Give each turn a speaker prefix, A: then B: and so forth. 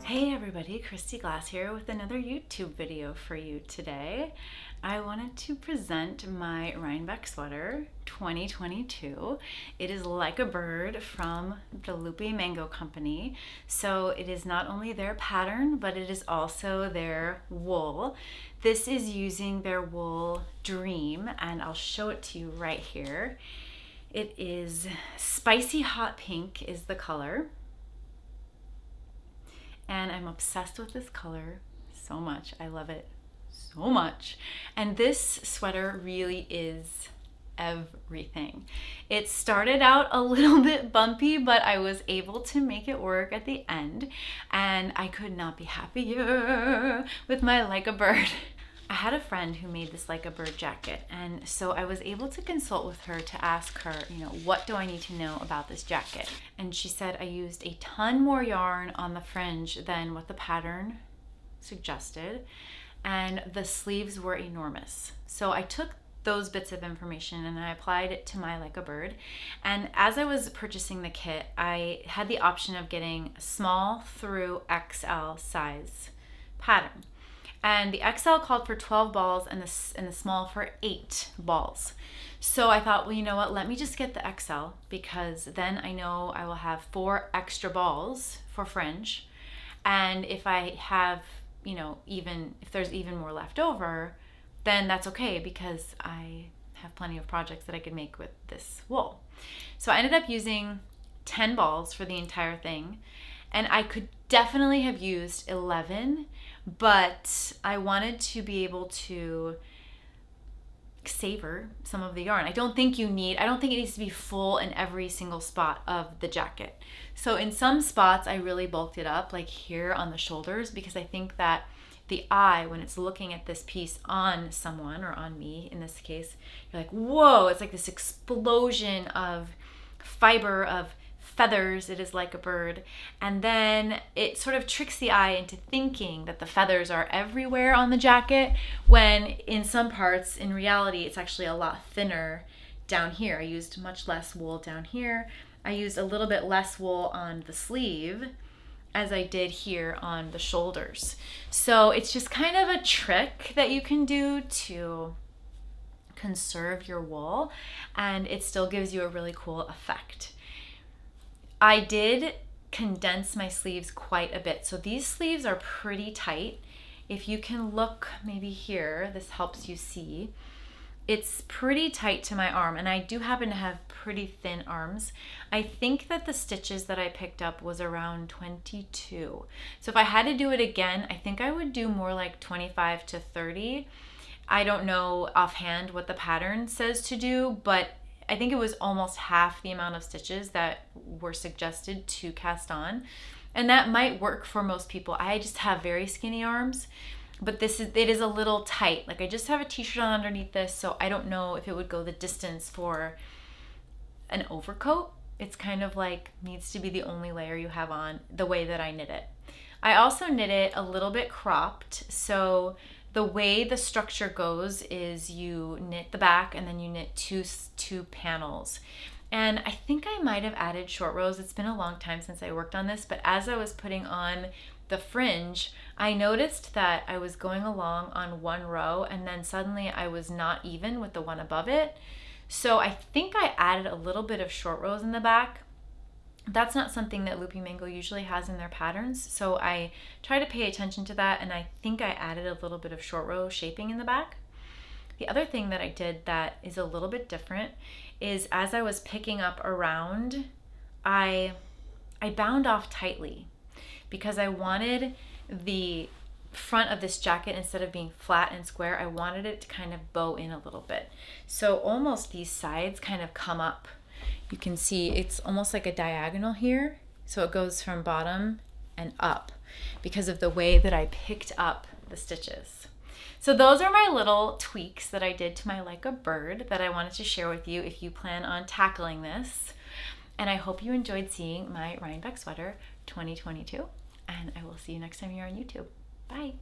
A: Hey everybody, Christy Glass here with another YouTube video for you today. I wanted to present my Rhinebeck sweater 2022. It is Like a Bird from the Loopy Mango Company. So it is not only their pattern, but it is also their wool. This is using their wool Dream, and I'll show it to you right here. It is spicy hot pink is the color. And I'm obsessed with this color so much. I love it so much. And this sweater really is everything. It started out a little bit bumpy, but I was able to make it work at the end. And I could not be happier with my Like a Bird. I had a friend who made this Like a Bird jacket, and so I was able to consult with her to ask her, what do I need to know about this jacket? And she said I used a ton more yarn on the fringe than what the pattern suggested, and the sleeves were enormous. So I took those bits of information and I applied it to my Like a Bird. And as I was purchasing the kit, I had the option of getting small through XL size pattern. And the XL called for 12 balls and the small for 8 balls. So I thought, well, you know what, let me just get the XL, because then I know I will have 4 extra balls for fringe. And if I have, even if there's even more left over, then that's okay, because I have plenty of projects that I could make with this wool. So I ended up using 10 balls for the entire thing. And I could definitely have used 11, but I wanted to be able to savor some of the yarn. I don't think it needs to be full in every single spot of the jacket. So in some spots, I really bulked it up, like here on the shoulders, because I think that the eye, when it's looking at this piece on someone, or on me in this case, you're like, whoa, it's like this explosion of fiber, of feathers. It is Like a Bird. And then it sort of tricks the eye into thinking that the feathers are everywhere on the jacket, when in some parts, in reality, it's actually a lot thinner down here. I used much less wool down here. I used a little bit less wool on the sleeve as I did here on the shoulders. So it's just kind of a trick that you can do to conserve your wool, and it still gives you a really cool effect. I did condense my sleeves quite a bit. So these sleeves are pretty tight. If you can look maybe here, this helps you see. It's pretty tight to my arm, and I do happen to have pretty thin arms. I think that the stitches that I picked up was around 22. So if I had to do it again, I think I would do more like 25 to 30. I don't know offhand what the pattern says to do, but I think it was almost half the amount of stitches that were suggested to cast on. And that might work for most people. I just have very skinny arms, but it is a little tight. Like, I just have a t-shirt on underneath this, so I don't know if it would go the distance for an overcoat. It's kind of like needs to be the only layer you have on, the way that I knit it. I also knit it a little bit cropped, so the way the structure goes is you knit the back and then you knit two panels. And I think I might have added short rows. It's been a long time since I worked on this, but as I was putting on the fringe, I noticed that I was going along on one row and then suddenly I was not even with the one above it. So I think I added a little bit of short rows in the back. That's not something that Loopy Mango usually has in their patterns, so I try to pay attention to that, and I think I added a little bit of short row shaping in the back. The other thing that I did that is a little bit different is, as I was picking up around, I bound off tightly, because I wanted the front of this jacket, instead of being flat and square, I wanted it to kind of bow in a little bit. So almost these sides kind of come up. You can see it's almost like a diagonal here. So it goes from bottom and up because of the way that I picked up the stitches. So those are my little tweaks that I did to my Like a Bird that I wanted to share with you if you plan on tackling this. And I hope you enjoyed seeing my Rhinebeck sweater 2022. And I will see you next time you're on YouTube. Bye.